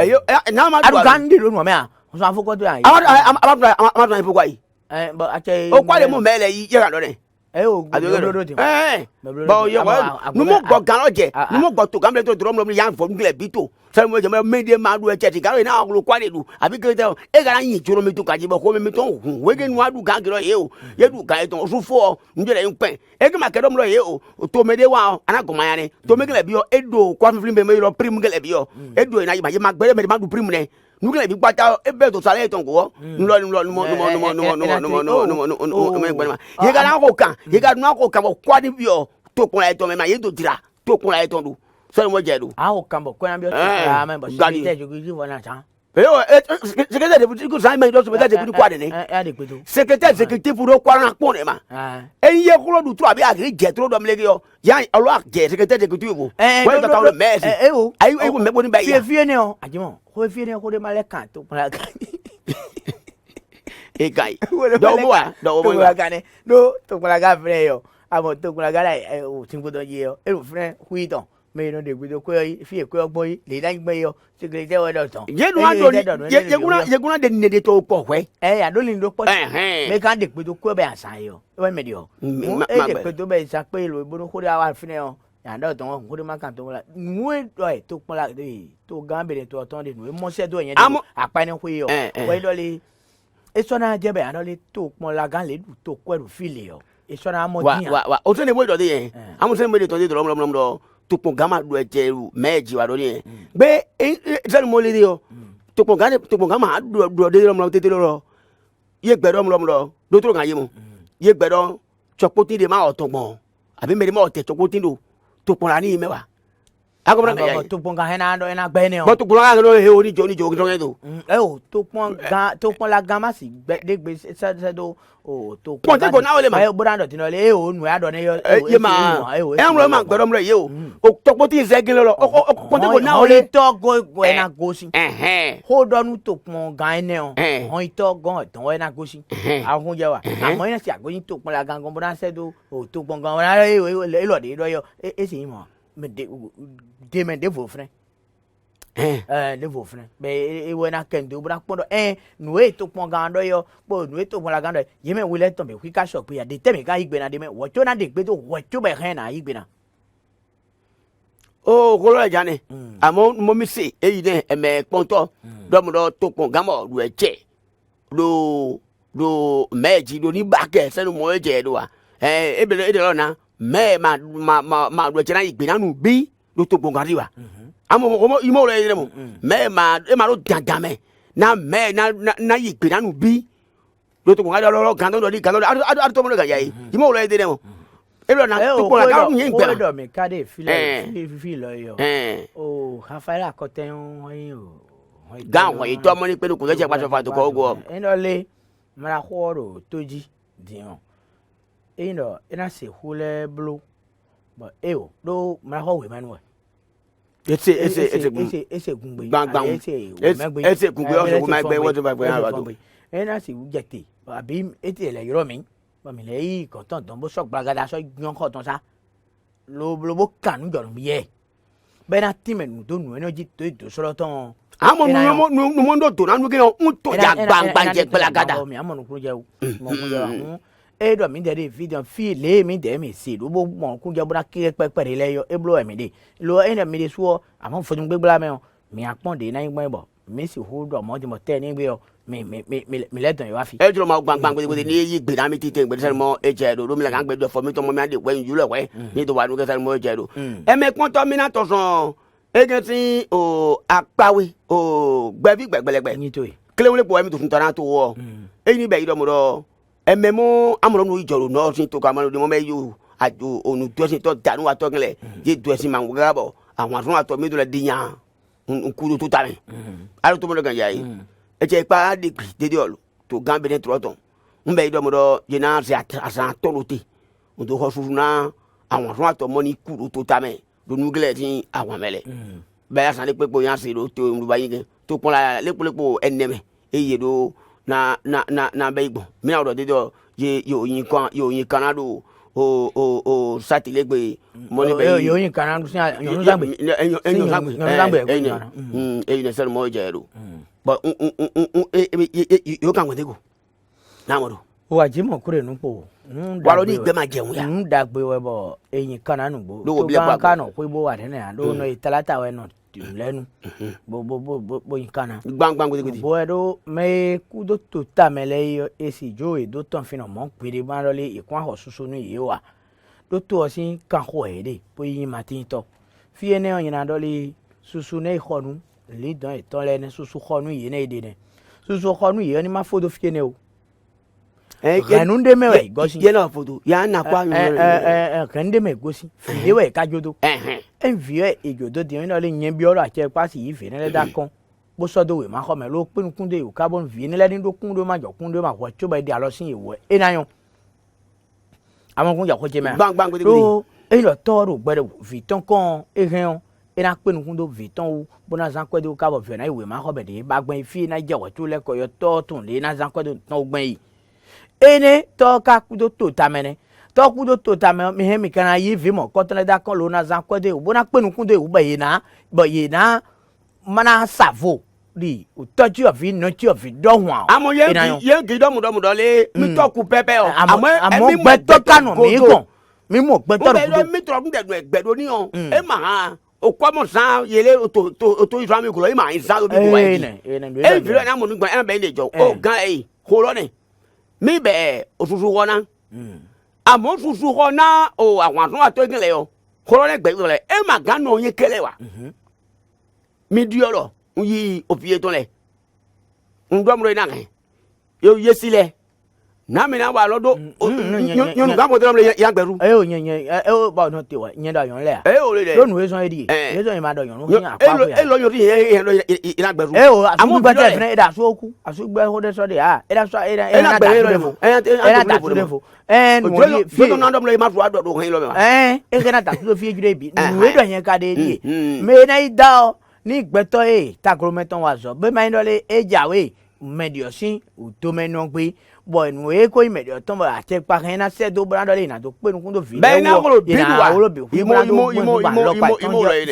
na ma adu kan de lo no me a so afoko to ya ama ipo kwa yi but ache o kwa le mo mele yi ye kan do ne o do ti bo ye wa nu mo go gan oje nu mo go to gan le to drum lo yan fo ngle bi to se mo je me de ma du e che ti gan na lo kwa le du abi ke te e ga yin joro mi to ka ji bo ko mi to hun we ge nu adu gan giro ye o ye du ga e to su fo nje le npen e ge ma ke do mo ye o to me de wa ana go ma ya ne to me gele bi o e do kwa fi me me ro prim gele bi o e do na ma ye ma gbe me ma du prim ne nu gele bi pata e be to sale to go nlo mo ye ga na ko kan ye ga nu ko kan bo kwa ni bi o to kun la to me ma ye to dira to kun la to du so mo je du a o kan bo kwa bi o ta ma bo si te ju gi wona chan secrétaire de ku sai me do so be te ku kwa de ne secrétaire exécutif do kwa na pon ne ma ye ko du to abi agri je to do mle yo ya olo je secrétaire exécutif bo we to ta lo me si ai wo me bo ni ba ya fie ne o Adjimon ko fie ne ko de male kan to pon la kan e kai do mo ga ne do to pon la ga fre yo amo to pon la ga lai o tin ko do ye yo e ro fre hui ton me no de gudo ko fi ko ogbo le dan gbe yo secretary o do ton ye nu ado ni ye guna de ne de to po we ya do lin do po me kan de gudo ko be asan yo we me de o e de gudo be sa pe lo ibo ko de awa fi ne o ya do ton ko de ma kan to la nu e do e to pon la de to gan be de to ton de nu e mo se do yen de apa ni ko yo we do le e so na je be an le to pon la gan le du to ko ru fi le yo e so na mo dian wa o se ne mo do de yen amu se mo de to de do tukun gama do ejeru meji wa do ni be se mo le de o tukun gama do de lo tete lo ye gbedo mo do to gan ye mo ye gbedo chopoti de ma otogbon abi me de ma ote chopoti do tukun la ni mewa Aku pernah tu pun kan ando enak bene. Bo tu pulang ando he oni joni jogi dong itu. Tu pun la gama si de gbe sa do tu pon te go na ole ma. Brando ti no le nu ado ne yo. Ye ma. Enro ma gboro mre ye o. O topo ti zegin lo. O pon te go na ole ole. To go ena gosi. Hold on to pon gan ne o. Hon to go ton ena gosi. Ahun je wa. Amo ina si agoyin to pon la gan gon bra se do o to pon gan e lo de do yo e si mo. Me de men de vos frères de vos frères be e wona kendo bra pondo nu e to pon gando yo po nu e to pon la gando ye me wile to me kwika shop ya de temi ka igbe na de me wo to na de gbe to wo to be hen na igbe na ko lo ja ni amo mo mi se eyi ne e me ponto do mo do to pon gamo lu e che do meji do ni ba ke se no mo e je do wa e be lo na me ma do che na igbe na nu bi do to pon gari wa amo mo imo le mo me ma e ma lo gangame na me na igbe na nu bi do to pon gari lo gando do di gando adu to mo le ga yayi imo le de mo e lo na to pon la ka yin gbe na do me ka de fi lo yo o Rafael akoten o ga won yi to mo ni pe ko je pa so fa to ko go eno le mara khoro toji dion eno ena se hule blue but do mara ho we manuel ese gungbe bang ese gungbe o so ma gbe wo to ba gbe ha do ena si ujete abi ete le yoro mi ba mi le yi ko ton bo so gbagada so yan ko ton sa lo bo kanu joro mi ye be na timen do nu energy to so lo ton amo nu mo ndo to na nu ke un to ya gbangba je gbagada mi amo nu ku je mo ku je do mi de video fi le mi de mi si do bo mo ku je bra ki pepere le yo e blo mi de lo ene mi de so amo fo nu gbegba me mi apon de na igbo bo mi si hold o mo di mo te ni gbe o mi le don yo afi e juro ma gbangba gbe ni yi gbe na mi ti te gbe se mo e je do mi la kan gbe do for mi to mo mi ade we yu le we ni to wa nu ke se mo e je do e me pon to mi na to so agency o apawe o gbebi gbegbelegbe ni to kele wole po emi to fun tara to wo ni be yi do mo do ememo amuro nu ijoro no sin to ka mo de mo me yu ajo onu to sin to danu wa to gele je do sin ma ngwa bo àwọn àtún àtọ mi do le diyan nkuru to tare aro to mo gan yayi e je pa de de olo to gan be ne troton nbe yi do mo do je na se asa to lote o do ho su na àwọn àtún àtọ mo ni kuru to tame do nu gele tin àwọn mele be ya san le pepo yan se do to mu ba yin to pon la lepo eneme eye do na be igbon mi na do de do ye yo yin kanado o satilegbe mo ni be yo yin kanado sin yo zagbe ne sel mo je do but yo kan wede go na mo do o ajimo kure nupo wa lo ni igbe ma jeun ya dagbe we bo eyin kananu gbo to ba kanu pe bo wa tene do no italata we no lẹ́nu bo yin kana gbangban gidi bo edo me kudo to ta mele yo esi jo e do ton fina mo pere ban lo le ikun aho susu nu yi wa do to osin kan ho ede bo yin matin to fi ene on yin do le susu ne khonu le don e ton le ne susu khonu yi ne ede ne susu khonu yi ni ma fodo fi ene o kanu de me we gosi ye na foto ya na kwa kan de me gosi fi we ka jodo envie ejodo di ina le yen bi oro ache pa si ife ne le da kan bo so do we ma ko me lo pin kun de o carbon vi ni le ni do kun do ma jo kun do ma wo cho ba di alo sin ewo e na yon àwọn kun ja ko je me bang gidi e lo toro gbere vi ton kan e ren e na pin kun do vi ton o bo na zan ko de o carbon vi na iwe ma ko be de ba gban fi na je wo to le ko yo to tun le na zan ko de ton gban yi ene to ka kudo to tamene to kudo to tamene mi he mi kana yi vi mo ko tele da kan lo na zan ko de o bona penu kun de o ba yi na mana savo di o toju of no ti of do hwan amo ye gi do mu le mi to ku pepe o amo gbe to kanu mi gon mi mo gbe to mi to kun de egbedo ni o e ma ha o kwa mo san yele to iso ami kulo e ma isa do bi wa yi e vi na mo ni gba e be le jo o gan e ho lo ni mi be osusu wona amo susu wona o àwọn àtún àtọ ìkìlẹ̀ yo koro le gbe le e ma gan no yin kele wa mi di oro yi ofie to le ndo mo na kan yo ye sile na me na wa lo do nyonu ga mo tele ya gberu o nyen o ba no te wa nyen da yon le o le lo nu eso edi eso ma do yon nu apa ko ya lo yori ina gberu o amu gba te fne da so ku asu gbe ho de so de da so na gberu fo da so fo no fi no ndom le ma fu ado do hin lo me e na da so fi ejure bi nu we do yen ka de di me na ida ni gbeto takoro meton wa so be ma ndo le ejawe mediosin o to me no pe bo nu e ko imedio ton ba te pa kan na se do brando le na to pe nu kun do fi be na ko bi wa imo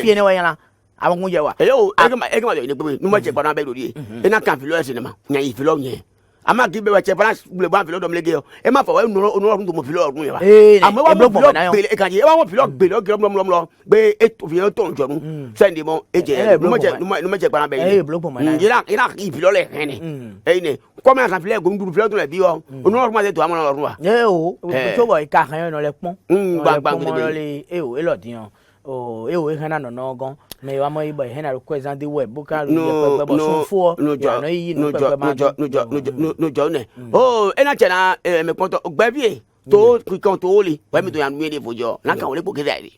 fi ne wa yana awon kun je wa yo e ma do ni pe nu ma je pa na be do di e na kan fi lo ese ni ma nya yi fi lo yen ama ki be wa che pa le ba fi lo do me lege e ma fa wa nu ro mo fi lo ọdún yẹn wa ama wa mo fi lo gbele e kan je e wa mo fi lo gbele o gbe lo gbe e to fi to njo nu send mo e je nu ma je pa na be ina ki fi lo le hen ni e ni ko me kan fi le go ndu fi lo to le bi o onu ro ma se to amọ ọrùn wa o so bo ika kan yo no le pon gbangba le e lo diyan o e kan na no gan me wa mo ibo he na request and the web buka ru pe bo so fo no yi no pe ma no jo ne o e na chena me ponto gba bi to kan to oli wa mi to ya nu e fojo na kan o le po kede ri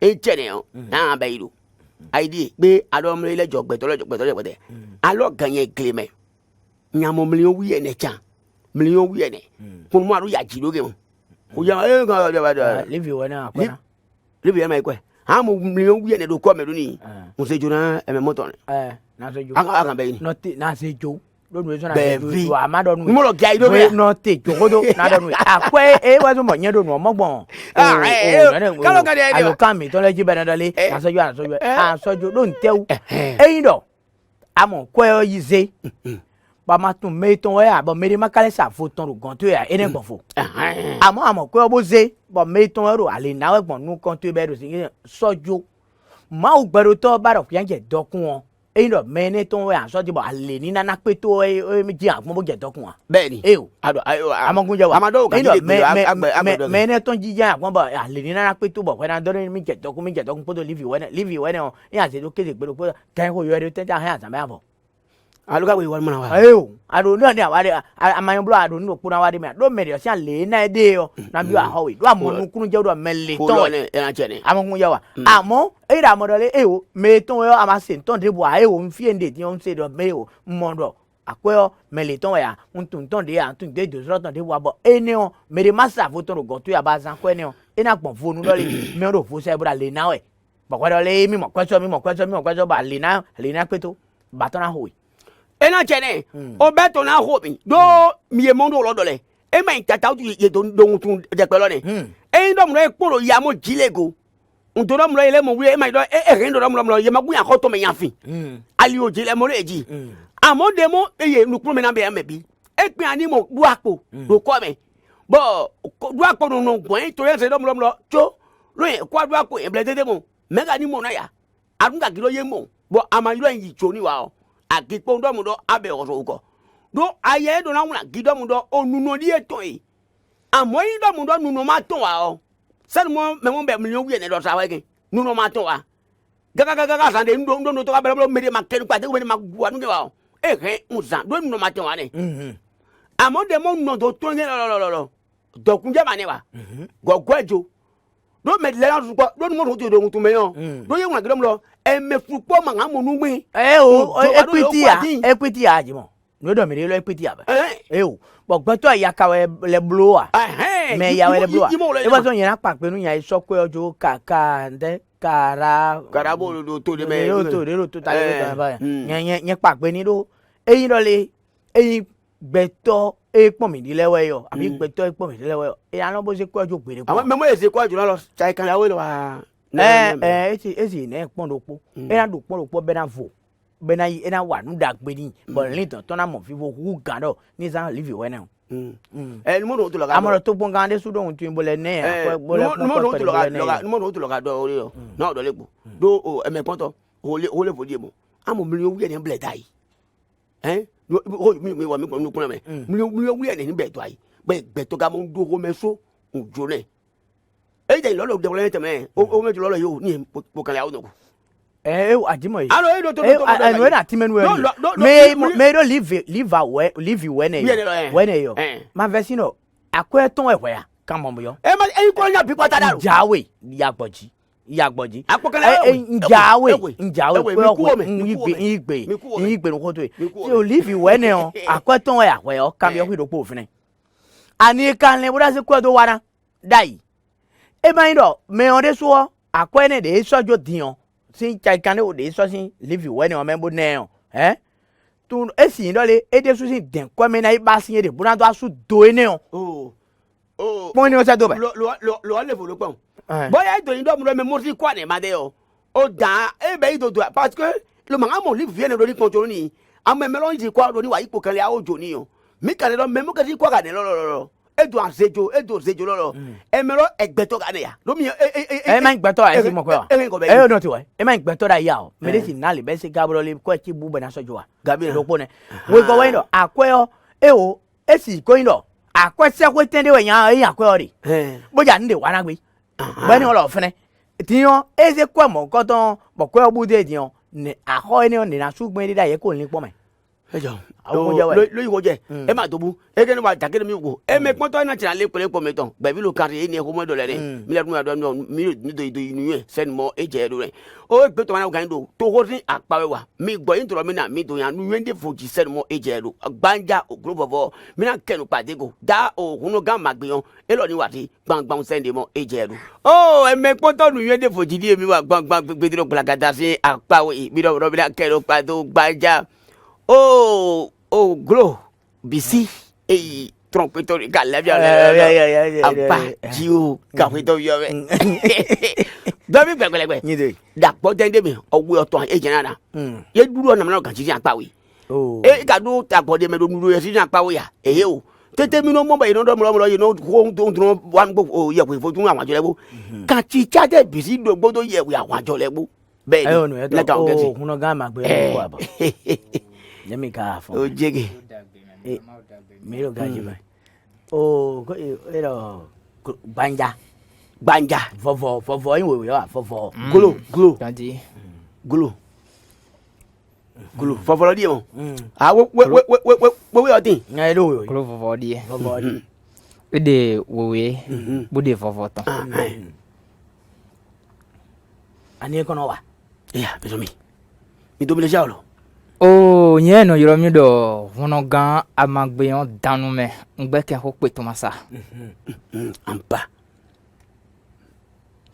e chene o na ba iru id pe ado mo le jo gbeto le alo ganye kleme nyamo mli o wi ene cha mli o wi ene kun mo aru ya ji loge mo o ya e kan da live you na akwa live you na ikwe amu million wi ene do ko me do ni mo se jona e me moto na se jo aka be ni no te na se jo do nu so na se jo amado nu mo lo ga ido be no te jo godo na do nu akwe e wa so mo yen do nu mo gbon ka lo ga de alo kan mi to le ji be na dale na so jo do ntewu eyin do amo ko e yi ze ba ma tun me ton we abo me ma kale sa fo ton ro gan to ya ene gbon fo amo ko bo ze bo me ton ro ale na we gbon nu kan to be ro si sojo ma o gbero to ba ro yan je dokun won eyin do me ne ton we aso ti bo ale ni na pe to mi ji agbon bo je dokun wa be ni o amogun je wa amado ka ji agbe me ne ton ji ja agbon bo ale ni na pe to bo we na do mi je dokun po to live we ne o yan se do kede gbero po kan ko yo ere te ja han asa me abo aluka we wal mana wa ado no ni awade amayan blo ado no puna wade me do medio sia le na de yo na bi aho we do amonu kunu je do mele ton e na chene amogun ya wa amo e da modole me ton yo amase ton de bo mfie nde ti on se do me mondo akwe mele ton ya untun ton de ya tun de do so ton de bo abo eni o me de masa fo ton go to ya ba san kwe ni o ina gbon fo nu lole me ro fo se bra le na we bo kwa dole mi mo kweso ba le na peto ba ton na ho ena chene o beto na hobi do mi e mondo lo dole e ma intata tu ye do tun de pelo ni e ndo mo e poro ya mo jilego ndo do mo ile mo wi e ma do e ndo do mo ye ma gu ya hoto me yafin ali o jile mo reji amo de mo ye nu pro me na be bi e pin ani mo du apo do ko me bo du apo no gwan to ye se do mo cho lo ye kwa du apo e blede mo mega ni mo na ya arunga kilo ye mo bo amayo yin cho ni wa o akipo ndo mudo abe oso do aye do na wuna gido mudo onuno di eto yi amoyi do mudo nuno ma ton wa o se mo me mo be million wi ene do sa wa kin nuno ma ton wa gaga sande ndo to ka bele me de ma kenu pa de me ma gwa nu wa o e he unza do nuno ma ton wa ni amo de mo no do to nge lo do kunje ma ni wa gogwejo do me le na suko do mo ro do mutu me yo do ye wuna gido mo e me fupo ma nga mo nu gbe equity aji mo no do me lo equity aba bo gbeto ya ka we le blower me ya we le blower e bo so yen apa pe nu yan so pe ojo kaka nde karabo do to de me to ta le ba yen pa pe ni do eyin lo le eyin gbeto pon mi di lewe yo abi gbeto pon mi di lewe yo e an lo bo se ko ojo gbere àwọn memo e se ko ojo lo chai kan yawo lo wa esi ne pon do po e na do pon do po be na vo be na e na wa nu da gbe ni bo lin ton na mo fi vo hu gan do ni san live we na mo do to lo ga amoro to pon gan de su do hun tin bo le ne mo do to lo ga do ori o na do lepo do o e me pon to o le fo die mo amo mi o wi ene ble dai mi wa mi ko nu kun me mi o wi ene ni be to ai be to ga mo do ho me so ojo ne e je lo de wole teme o me lo yo ni po kan ya o no Adimo. Alo no na timenu me do leave when yo. Ma vecino akweton ehwe come on yo. Ma ko nya bi pata daro. Jawe yagboji. Njawe igbe no to. So leave when yo akweton ehwe yo come yo hwido po ofin. Ani kan le boda se kwedo wana dai. Ndo me ode so akwene de sojo dion. Sin kan o de so sin leave when o membo ne tu esi ndole e de so sin den ko me na iba sin de buna to asu do ene o mo ni o se do be lo le fo lo pon boya do yin do mo me mo si kwa ne ma de o da e be do parce que le manga mo leave viene do ni konjo ni am me lo ji kwa do ni wa ipo kan le a ojo ni o mi kan le me mo kan si kwa ga ne lo edo azejo lolo emero egbeto ga ne ya lo mi ma egbeto a esi mo ko no ti wa ma egbeto da ya o me de si na le be se gabro le ko ti bu be na sojo wa gabi lo po ne we go we ndo akwe o esi ko ndo akwe se ko tende we yan akwe o ri bo ja nde wa na gbe be ni o lo fene tiyan ese ko mo ko ton bo ko bu de tiyan ni aho ni o ni na sugbon de da ye ko ni po me ejo lo iwo je e ma tobu e ke ni wa takere mi wo e me pon to na tira le po meton gbe bi lo kare ni e ko mo do le re mi le dun ado mi do inu e sen mo e je do re o gbe to na ga ndo to ho tin apawe wa mi gbo yin to mi na mi do yan nu yende foji sen mo e je do gbanja o group of mi na kenu pade go da o hunu ga magbeyon e lo ni wa ti gbangban sen de mo e je do o e me pon to nu yende foji di mi wa gbangban gbe diro plagada si apawe mi do bi na kenu pado gbanja glo bisi trompeto ga levia apa jiu kafito yo David gbegbelegbe da po dende mi owo oto e jenana ye duro na na kan ti apawe ka do ta po de me do duro ye ti apawe ya o tete mi no mo ba ino do mo ye no ko do wan gbo ye ko fo tun àwọn ajolebo kan ti chaje bisi do gbodo ye we àwọn ajolebo be ni le ka o geti huno ga ma gbe ko abo Jemi ka fo. O jege. Mero gaji ba. Ko ero banja. Vovo yin we ya vovo. Glo. Daddy. Glo. Vovo lo di mo. We o tin. Ngai do. Glo vovo di. Vovo di. We de we de vovo ton. Ani ko no wa. Ya, beso mi. Mi do mi le jalo. Nye no yoro mi do wono gan amagbeyon danu me ngbe ke ho pe to masa ampa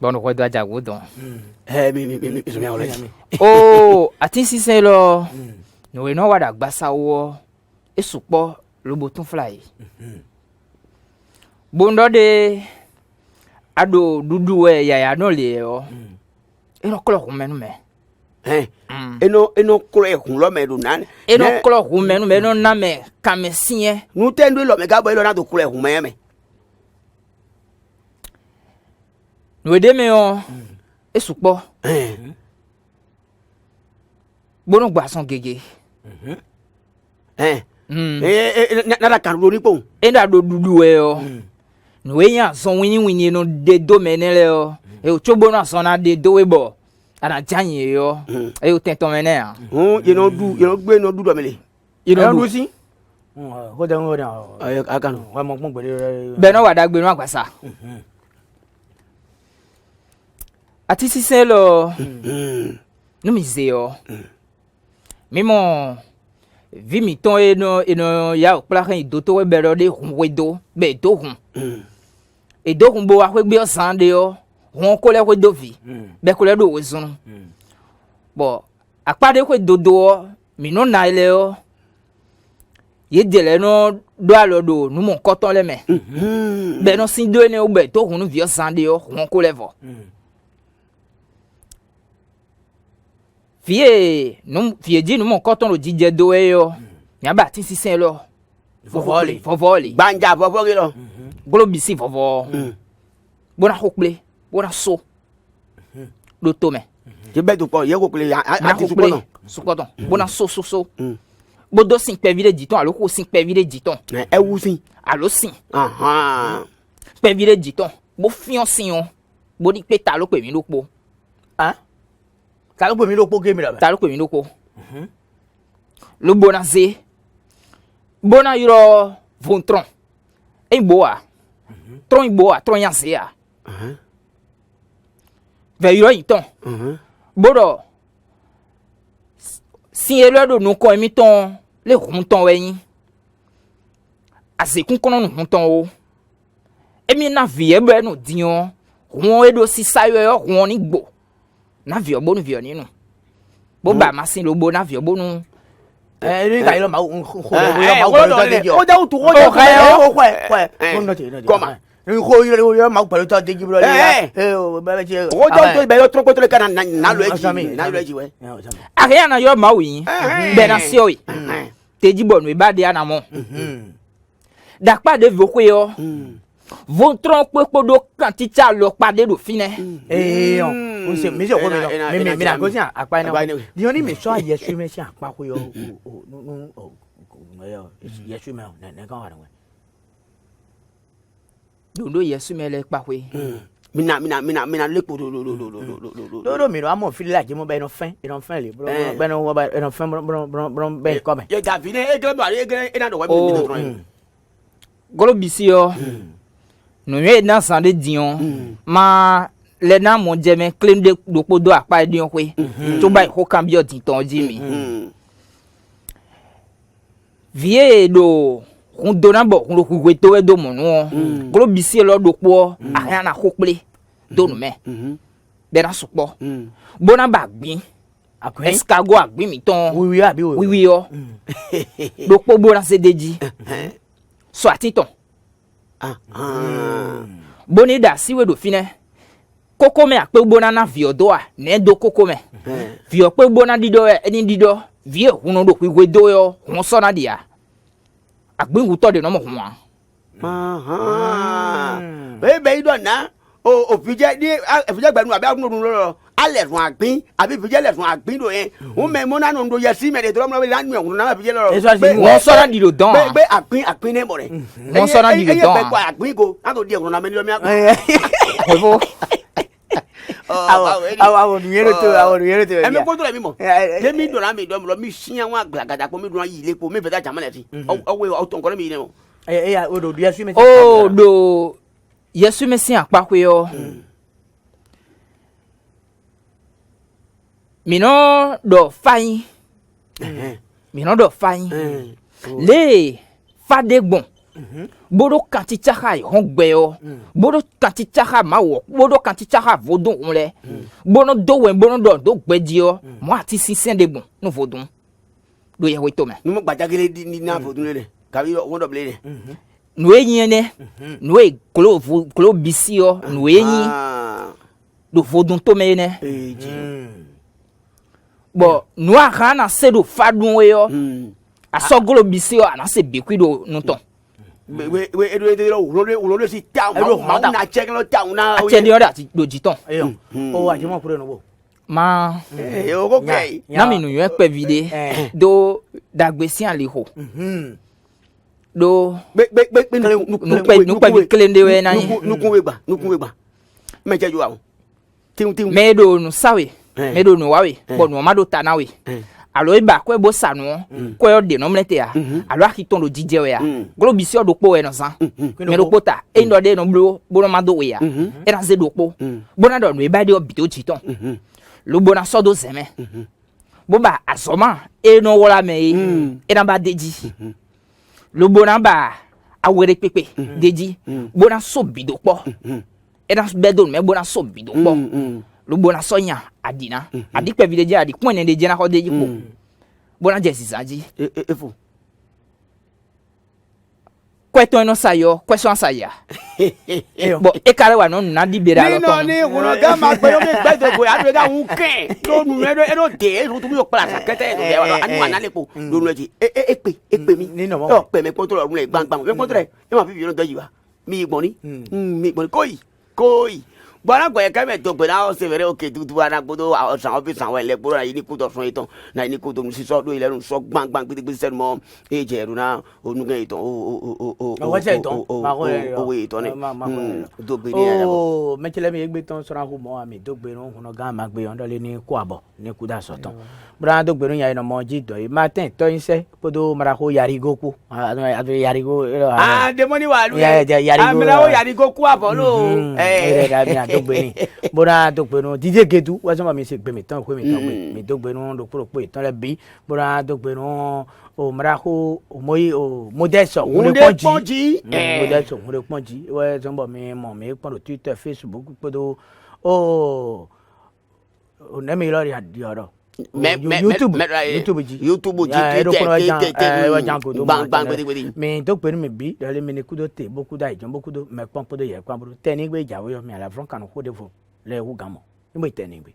bono ko do aja wo don mi so mi awole atin sisen lo no we no wada gbasa wo esupo lobo tun fly bondo de ado dudu we ya no le o eno klo ko menu me eno klo e kun lo me do na eno klo hu menu me no na me kamesie nu tendo lo me ga bo lo na do klo e hu me no de me o esupo bono gbason gege na kan lo ni po enda do dudu e o no we yan son wini no de do me ne le o e o chobo na son na de do we bo ana janye yo e o tento mene ya you know gbe no du do mele you know do si ko de ngo na akanu wa mo pon gbere be no wada gbe no agbasa ati sise lo no mi ze yo mimo vi mi ton eno ya o pla kan ido to we bero de hun we do be do hun e do hun bo wa pe gbe osan de yo won ko le ko do vi be ko le do we zunu bo apade ko dodo mi no na ile o ye dele no do alodo nu mo koton le me be no sin do ne o be to hun vi osan de yo won ko le vo fie di nu mo koton lo jije do e yo nya ba tin sisen lo fovoli banja fovoli lo globi si fovo bona hokple bona so do to me je be do po ye ko kle ati sukoton bona so bodo sin pe vile diton alo ko sin pe vile diton e wu sin alo sin pe vile diton bo fion sin o bo ni pe ta lo pe mi lo po Ta ló pè mí lóko game la. Ta ló pè mí lóko. Ló bona zé. Bona yoro vontron. E boa. Tron boa, tron yanzea. Ve yoro iton. Bodo. Si elo do no ko emi ton le runton weyin. Aze kun kono no runton o. Emi na vie be no dion. Won edo si sayo yo won ni gbo. Na vie obo no vie ni no. Bo ba masin lo bo na vie obo no. Ni ka ilo ma o da utu o da ko no te no. Koma. Ni ko yo ma pẹ̀lú to deji bro le. O ba je. O da to be yo tro ko to le kana na lo eji. Na lo eji we. Area na yo ma wi. Be na si o yi. Teji bo no ba de ana mo. Da pa de vokwe yo. Vontron pepodo kan ti cha lo pade do fine. On se mi se ko mi na ko si apa na. Di oni mi so Yesu me si apa ko yo. No Yesu me na kan wa na. Dondo Yesu me le pa we. Mina le ko do mi no amo feel like mo be no fin le bro be no fin bro be come. Ye da fine e gele ba e gele e na do wa mi do tron. Golo bisi yo. No ye na san de dion. Ma le na mo je me claim de do podo apa dion we. To ba ho kan bi odin ton ji mi. Vie do on dona bo on lo ku to e do mo no. Golo bisi lo do po aya na ko ple do no me. Be na supo. Bona ba gbin. Escargot agbin mi ton. Oui abi oui. Oui yo. Do po bona se deji. So atiton. Boni da si we do fine. Koko me akpe bona na viodo a ne do koko me. Vio pe bona dido eni dido. Vie huno do ku do yo. Won so na dia. Agbin wuto de no mo ho an. Be do na. O fije ni fije gbanu abi agunu lo. Ale run agbin abi fije le run agbin do yen. O me mo na no do Yesu me de to mo la nu ehun na fije lo. Won so na dido don. Be agbin ne mo re. Won so na dido don. Be ko agbin go. Na to di ehun na me lo mi agbin. Obo. Awo nuyeru to. E me ko to le mi mo. Le mi do na mi do lo mi sian wa glagada ko mi do yi le ko mi fe ta jamale ti. Owe o ton ko mi ne mo. O do Yesu me. Oh do Yesu me si apa ko yo. Mino do fayin. Mino do fayin. Le fade gbon. Bodo kanti chaka hongbe yo. Bodo kanti chaka mawo. Bodo kanti chaka vodun onle. Bono do wen bono do gbeji yo. Mo ati sinsen de bon no vodun. Do ye weto me. Nu mo gbajagele ni na vodun le. Kabi won do ble le. Nu eyin ne. Nu e klo bisi yo. Nu eyin. Do vodun to me ne. Bo nu aka na se do fadun yo. Asogolo bisi yo ana se bekwido no ton. We edo lo si ta ma na check lo ta na. Ache ni ora ti do jiton. O aje mo kure no bo. Ma o ko pe. Na mi nu ye pe vide do dagbesi an le ho. Do nu pe klende we na yin. Nu kun we gba. Me je jo awon. Tin. Me do nu sawe. Me do nu wawe. Bo nu ma do ta na we. Alo iba ko ebo sanu ko yo de no mlete ya alo akiton lo dije we ya glo bisi o do po we no san me do pota e ndo de no bro bono ma do we ya e na ze do po bona do no iba de obi to chiton lo bona so do zeme bo ba asoma e no wola me e na ba deji lo bona ba awere pepe deji bona so bido po e na be do me bona so bido po lo bona sonya adina adi pe village adi kun ne de na ho de jipo bona je sisaji efo kweto no sayo question saya bo e kare wa no na di bera lo ton ni kuno ga ma pe yo me gbe de go adu ga un ken to nu e do de ru tu yo pla sa kete do de wa anu ana lepo do nu ji e pe mi ni no mo o pe me ko to lo run le gbangban me ko to re e ma fi bi no do yi wa mi gbon ni koi Bona ko ka me to pe na o se vere o ke tu ana gbodo san office àwọn ele gboro na yi ni ku to sun itan na ni ku to mu si so do ile run so gbangban gbigbe se mo e je ru na onugan itan o se itan ma ko o itan ni do gbe ni ala o me chele mi egbe ton sora ko mo ami do gbe run kuno gan ma gbe on le ni ku abo ni ku da so tan bra do gbe run ya ina mo ji do yi ma ten to yin se podo mara ko yari go ku yarigo de money wa lu amira o yarigo ku abolo da mi adogbe ni bora dogbe no DJ Gedu wa so ma mi se gbe mi tan mi dogbe no do pro pe tan le bi bora dogbe no o mara ko o moyi o modeso o le ponji modeso o le ponji wa so mi mo mi pon Twitter Facebook podo o ne mi lori adi oro YouTube mi to pe mi bi le mi ni kudo te boku da ijon boku do me pon podo ye kwa buru te ni gbe jawo yo mi ala fron kan ko de fo le wu gamo ni mo te ni gbe